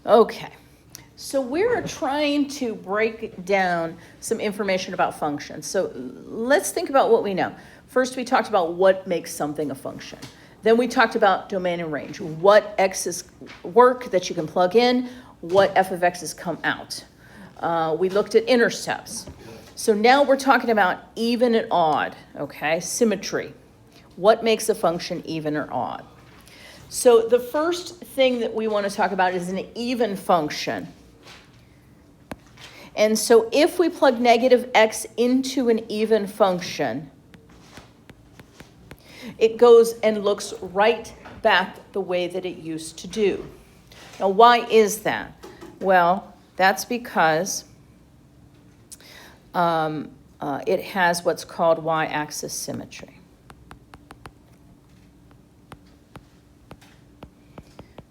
Okay, so we're trying to break down some information about functions. So let's think about what we know. First, we talked about what makes something a function. Then we talked about domain and range, what x's work that you can plug in, what f of x's come out. We looked at intercepts. So now we're talking about even and odd, okay? Symmetry. What makes a function even or odd? So the first thing that we want to talk about is an even function. And so if we plug negative x into an even function, it goes and looks right back the way that it used to do. Now, why is that? Well, that's because it has what's called y-axis symmetry.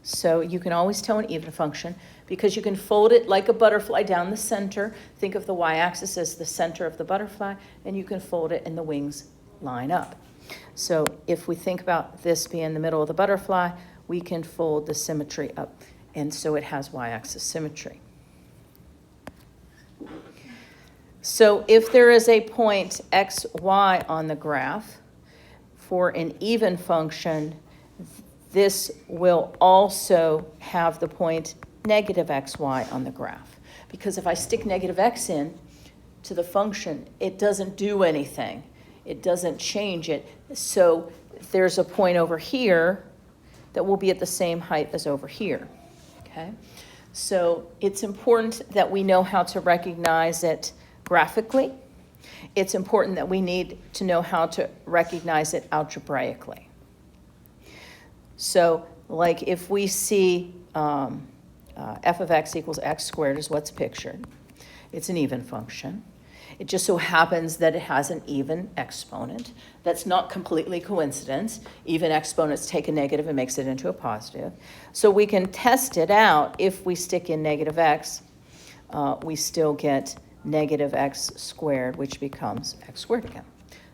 So you can always tell an even function because you can fold it like a butterfly down the center. Think of the y-axis as the center of the butterfly, and you can fold it and the wings line up. So if we think about this being the middle of the butterfly, we can fold the symmetry up, and so it has y-axis symmetry. So if there is a point x, y on the graph for an even function, this will also have the point negative xy on the graph. Because if I stick negative x in to the function, it doesn't do anything. It doesn't change it. So there's a point over here that will be at the same height as over here, okay? So it's important that we know how to recognize it graphically. It's important that we need to know how to recognize it algebraically. So like if we see f of x equals x squared is what's pictured. It's an even function. It just so happens that it has an even exponent. That's not completely coincidence. Even exponents take a negative and makes it into a positive. So we can test it out. If we stick in negative x, we still get negative x squared, which becomes x squared again.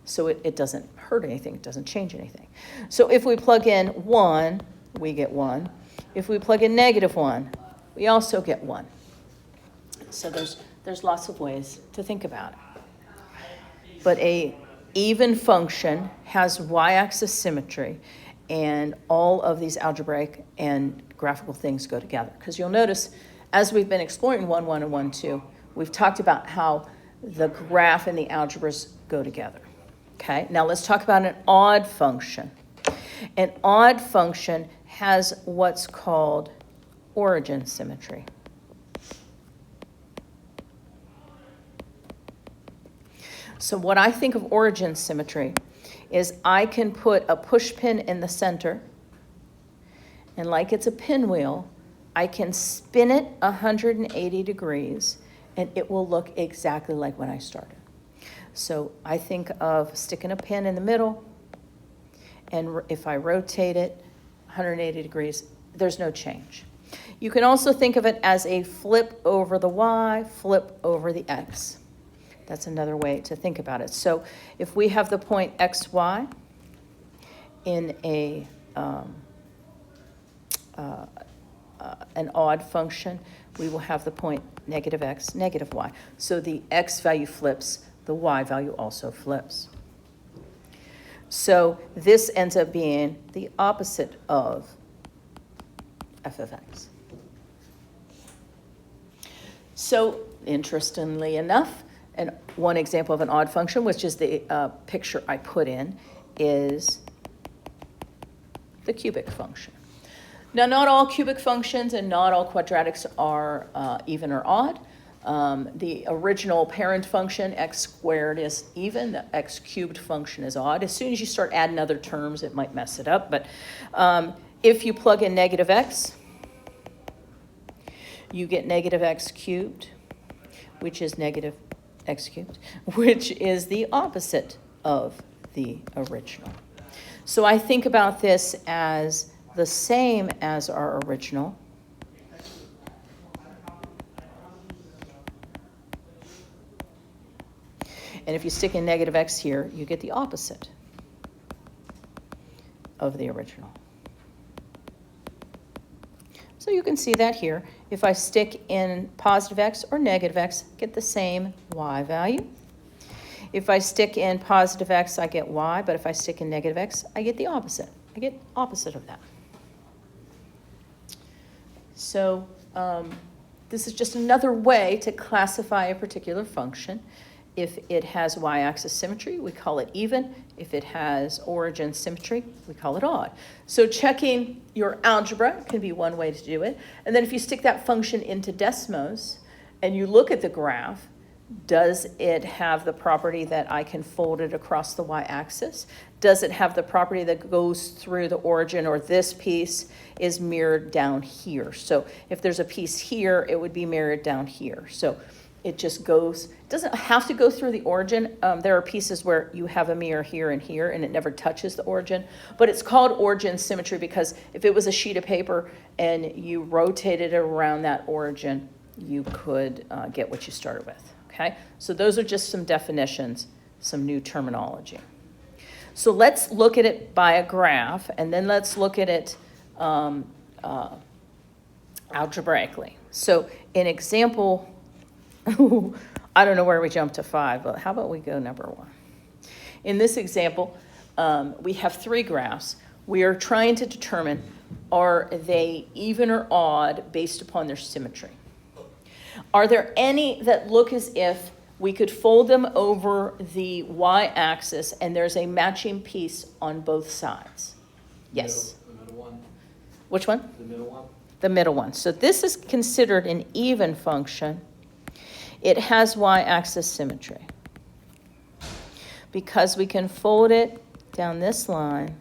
So it doesn't hurt anything. It doesn't change anything. So if we plug in 1, we get 1. If we plug in negative 1, we also get 1. So there's lots of ways to think about it. But a even function has y-axis symmetry, and all of these algebraic and graphical things go together. Because you'll notice, as we've been exploring 1, 1, and 1, 2, we've talked about how the graph and the algebras go together. Okay, now let's talk about an odd function. An odd function has what's called origin symmetry. So what I think of origin symmetry is I can put a push pin in the center, and like it's a pinwheel, I can spin it 180 degrees, and it will look exactly like when I started. So I think of sticking a pin in the middle, and if I rotate it 180 degrees, there's no change. You can also think of it as a flip over the y, flip over the x. That's another way to think about it. So if we have the point xy in an odd function, we will have the point negative x, negative y. So the x value flips, the y value also flips. So this ends up being the opposite of f of x. So interestingly enough, and one example of an odd function, which is the picture I put in, is the cubic function. Now, not all cubic functions and not all quadratics are even or odd. The original parent function, x squared, is even. The x cubed function is odd. As soon as you start adding other terms, it might mess it up. But if you plug in negative x, you get negative x cubed, which is negative x cubed, which is the opposite of the original. So I think about this as the same as our original. And if you stick in negative x here, you get the opposite of the original. So you can see that here. If I stick in positive x or negative x, get the same y value. If I stick in positive x, I get y, but if I stick in negative x, I get the opposite. I get opposite of that. So this is just another way to classify a particular function. If it has y-axis symmetry, we call it even. If it has origin symmetry, we call it odd. So checking your algebra can be one way to do it. And then if you stick that function into Desmos and you look at the graph, does it have the property that I can fold it across the y-axis? Does it have the property that goes through the origin, or this piece is mirrored down here? So if there's a piece here, it would be mirrored down here. So it just goes, it doesn't have to go through the origin. There are pieces where you have a mirror here and here and it never touches the origin, but it's called origin symmetry because if it was a sheet of paper and you rotated it around that origin, you could get what you started with, okay? So those are just some definitions, some new terminology. So let's look at it by a graph, and then let's look at it algebraically. So in example, I don't know where we jumped to 5, but how about we go number 1? In this example, we have 3 graphs. We are trying to determine, are they even or odd based upon their symmetry? Are there any that look as if we could fold them over the y-axis and there's a matching piece on both sides? Yes. The middle one. Which one? The middle one. The middle one. So this is considered an even function. It has y-axis symmetry because we can fold it down this line.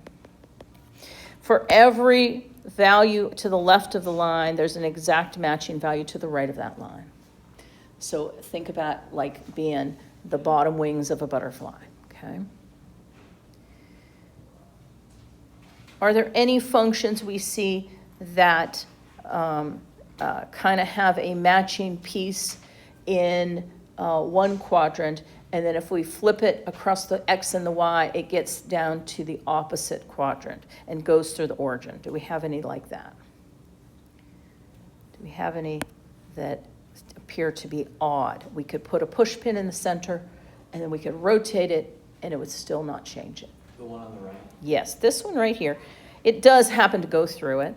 For every value to the left of the line, there's an exact matching value to the right of that line. So think about like being the bottom wings of a butterfly, okay? Are there any functions we see that kind of have a matching piece in one quadrant, and then if we flip it across the x and the y, it gets down to the opposite quadrant and goes through the origin? Do we have any like that? Do we have any that appear to be odd? We could put a push pin in the center, and then we could rotate it, and it would still not change it. The one on the right? Yes, this one right here. It does happen to go through it.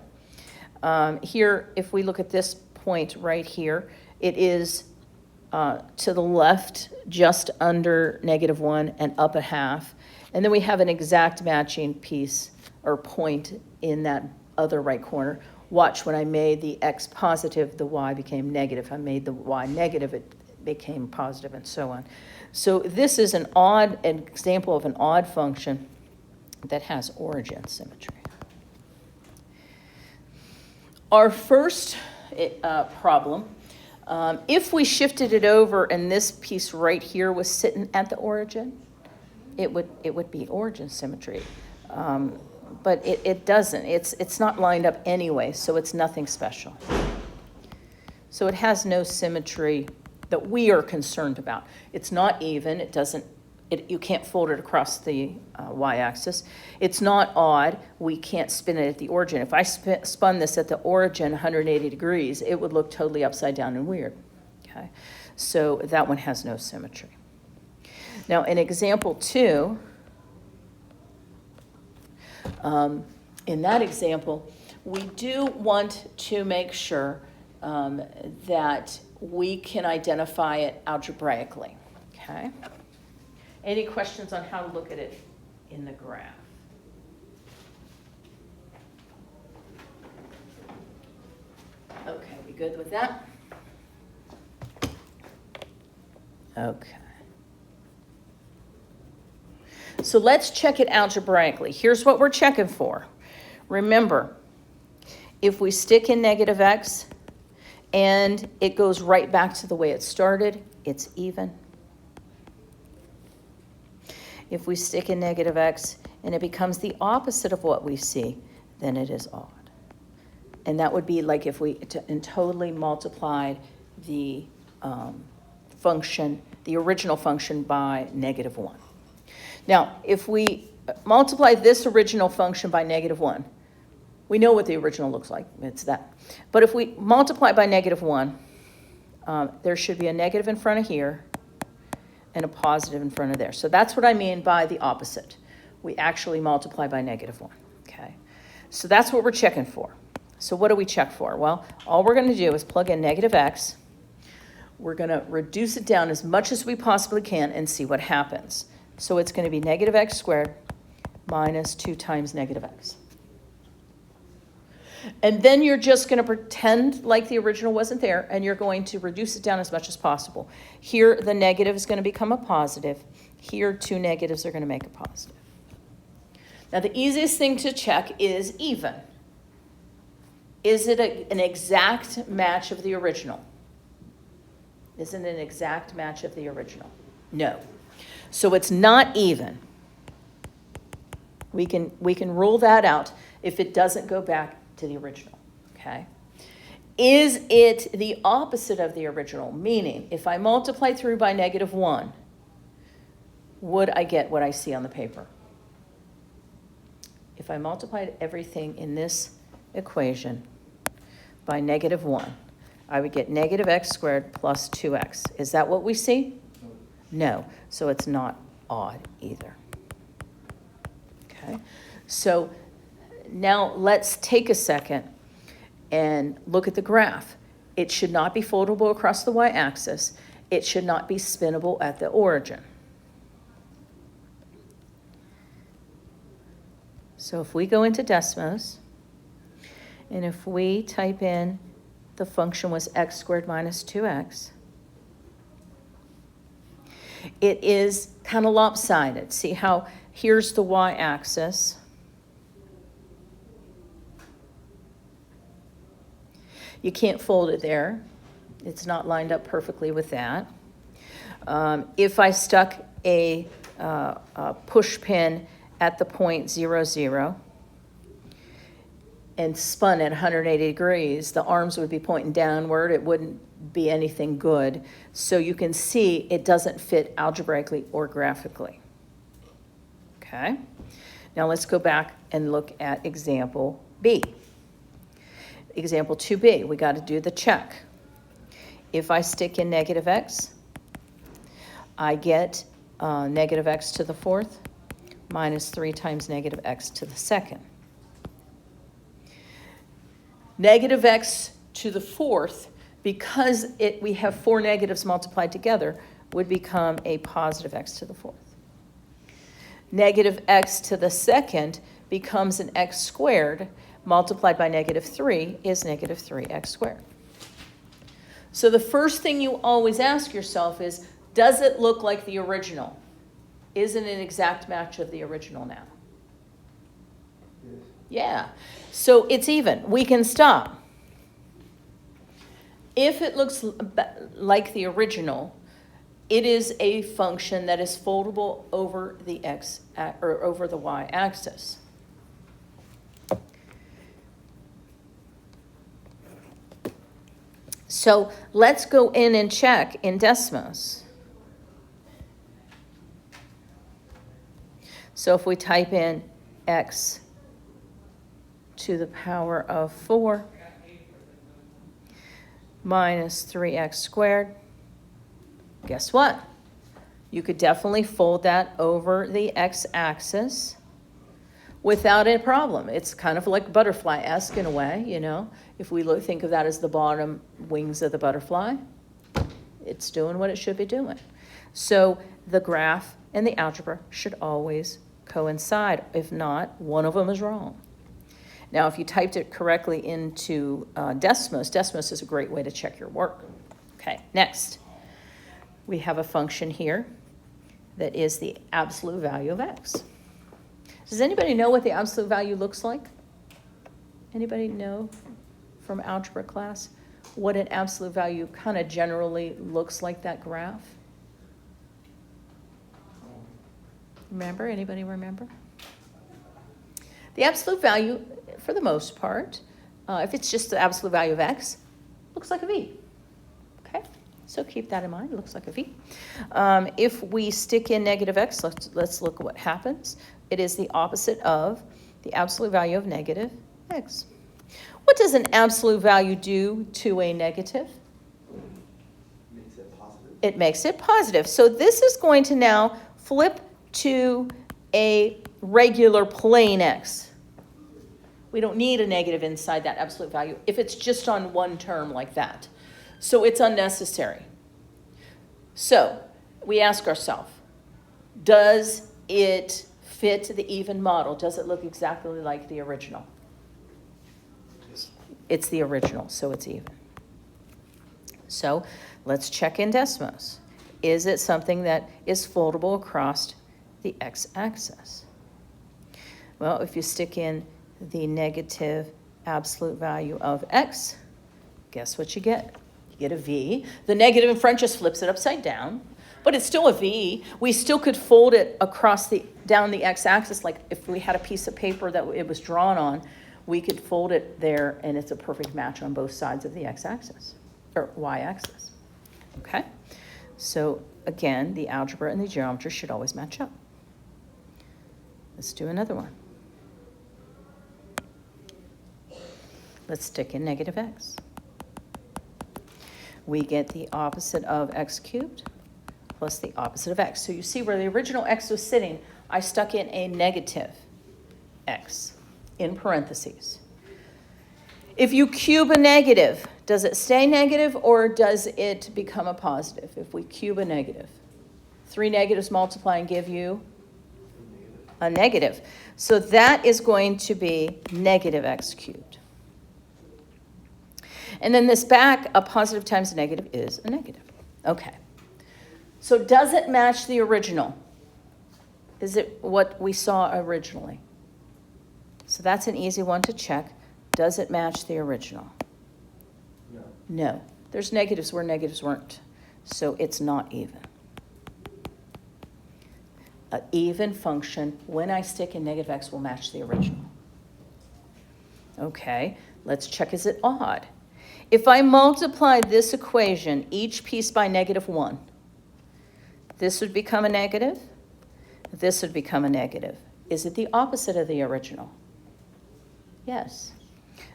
Here, if we look at this point right here, it is to the left, just under -1 and up a half. And then we have an exact matching piece or point in that other right corner. Watch, when I made the x positive, the y became negative. I made the y negative, it became positive, and so on. So this is an example of an odd function that has origin symmetry. Our first problem, if we shifted it over and this piece right here was sitting at the origin, it would be origin symmetry. But it doesn't. It's not lined up anyway, so it's nothing special. So it has no symmetry that we are concerned about. It's not even. It doesn't. You can't fold it across the y-axis. It's not odd. We can't spin it at the origin. If I spun this at the origin 180 degrees, it would look totally upside down and weird. Okay, so that one has no symmetry. Now, in example 2, in that example, we do want to make sure that we can identify it algebraically. Okay. Any questions on how to look at it in the graph? Okay, we good with that? Okay. So let's check it algebraically. Here's what we're checking for. Remember, if we stick in -x and it goes right back to the way it started, it's even. If we stick in -x and it becomes the opposite of what we see, then it is odd. And that would be like if we totally multiplied the function, the original function, by -1. Now, if we multiply this original function by -1, We know what the original looks like. It's that. But if we multiply by -1, there should be a negative in front of here and a positive in front of there. So that's what I mean by the opposite. We actually multiply by -1, okay? So that's what we're checking for. So what do we check for? Well, all we're going to do is plug in -x. We're going to reduce it down as much as we possibly can and see what happens. So it's going to be -x squared minus 2 times -x. And then you're just going to pretend like the original wasn't there, and you're going to reduce it down as much as possible. Here, the negative is going to become a positive. Here, 2 negatives are going to make a positive. Now, the easiest thing to check is even. Is it an exact match of the original? Is it an exact match of the original? No. So it's not even. We can rule that out if it doesn't go back to the original, okay? Is it the opposite of the original? Meaning, if I multiply through by -1, would I get what I see on the paper? If I multiplied everything in this equation by -1, I would get -x squared plus 2x. Is that what we see? No. So it's not odd either. Okay. So now let's take a second and look at the graph. It should not be foldable across the y-axis. It should not be spinnable at the origin. So if we go into Desmos, and if we type in the function was x squared minus 2x, it is kind of lopsided. See how here's the y-axis. You can't fold it there. It's not lined up perfectly with that. If I stuck a push pin at the point 0, 0 and spun at 180 degrees, the arms would be pointing downward. It wouldn't be anything good. So you can see it doesn't fit algebraically or graphically. Okay. Now let's go back and look at example B. Example 2b, we got to do the check. If I stick in -x, I get -x to the 4th minus 3 times -x to the 2nd. -x to the 4th, because we have 4 negatives multiplied together, would become a positive x to the 4th. -x to the 2nd becomes an x squared, multiplied by -3 is -3x squared. So the first thing you always ask yourself is, does it look like the original? Is it an exact match of the original now? Yes. Yeah. So it's even. We can stop. If it looks like the original, it is a function that is foldable over the x or over the y-axis. So let's go in and check in Desmos. So if we type in x to the power of 4 minus 3x squared, guess what? You could definitely fold that over the x-axis without a problem. It's kind of like butterfly-esque in a way, you know. If we think of that as the bottom wings of the butterfly, it's doing what it should be doing. So the graph and the algebra should always coincide. If not, one of them is wrong. Now, if you typed it correctly into Desmos, Desmos is a great way to check your work. Okay, next. We have a function here that is the absolute value of x. Does anybody know what the absolute value looks like? Anybody know from algebra class what an absolute value kind of generally looks like, that graph? Remember? Anybody remember? The absolute value, for the most part, if it's just the absolute value of x, looks like a v. Okay, so keep that in mind. It looks like a v. If we stick in -x, let's look at what happens. It is the opposite of the absolute value of negative. x. What does an absolute value do to a negative? Makes it positive. It makes it positive. So this is going to now flip to a regular plain x. We don't need a negative inside that absolute value if it's just on one term like that. So it's unnecessary. So we ask ourselves, does it fit the even model? Does it look exactly like the original? It's the original, so it's even. So let's check in Desmos. Is it something that is foldable across the x-axis? Well, if you stick in the negative absolute value of x, guess what you get? You get a v. The negative in front just flips it upside down, but it's still a v. We still could fold it across down the x-axis, like if we had a piece of paper that it was drawn on, we could fold it there, and it's a perfect match on both sides of the x-axis, or y-axis, okay? So again, the algebra and the geometry should always match up. Let's do another one. Let's stick in negative x. We get the opposite of x cubed plus the opposite of x. So you see where the original x was sitting, I stuck in a negative x in parentheses. If you cube a negative, does it stay negative or does it become a positive? If we cube a negative, 3 negatives multiply and give you a negative. So that is going to be negative x cubed. And then this back, a positive times a negative is a negative. Okay. So does it match the original? Is it what we saw originally? So that's an easy one to check. Does it match the original? No. No. There's negatives where negatives weren't. So it's not even. An even function, when I stick in negative x, will match the original. Okay, let's check, is it odd? If I multiply this equation, each piece by -1, this would become a negative, this would become a negative. Is it the opposite of the original? Yes.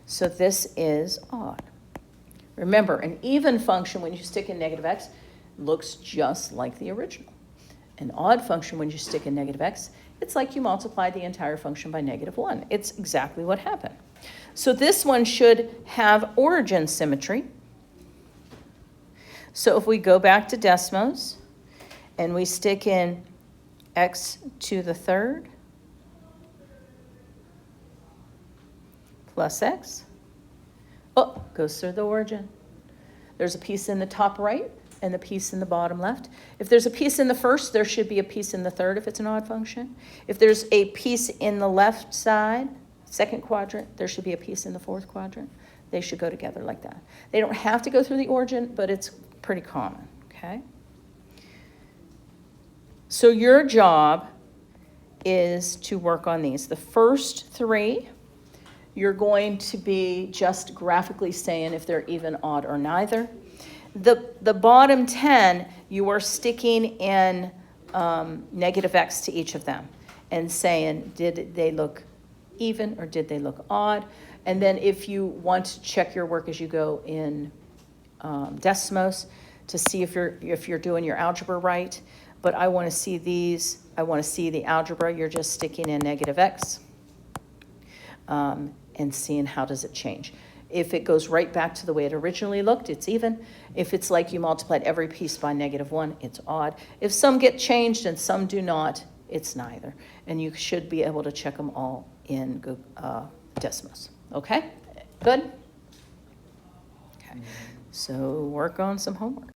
So this is odd. Remember, an even function, when you stick in negative x, looks just like the original. An odd function, when you stick in negative x, it's like you multiply the entire function by -1. It's exactly what happened. So this one should have origin symmetry. So if we go back to Desmos and we stick in x to the third plus x, oh, goes through the origin. There's a piece in the top right and the piece in the bottom left. If there's a piece in the first, there should be a piece in the third if it's an odd function. If there's a piece in the left side, second quadrant, there should be a piece in the fourth quadrant. They should go together like that. They don't have to go through the origin, but it's pretty common, okay? So your job is to work on these. The first 3, you're going to be just graphically saying if they're even, odd, or neither. The bottom 10, you are sticking in negative x to each of them and saying, did they look even or did they look odd? And then if you want to check your work as you go in Desmos to see if you're doing your algebra right, but I want to see these. I want to see the algebra. You're just sticking in negative x and seeing how does it change. If it goes right back to the way it originally looked, it's even. If it's like you multiplied every piece by -1, it's odd. If some get changed and some do not, it's neither. And you should be able to check them all in Desmos. Okay? Good? Okay. So work on some homework.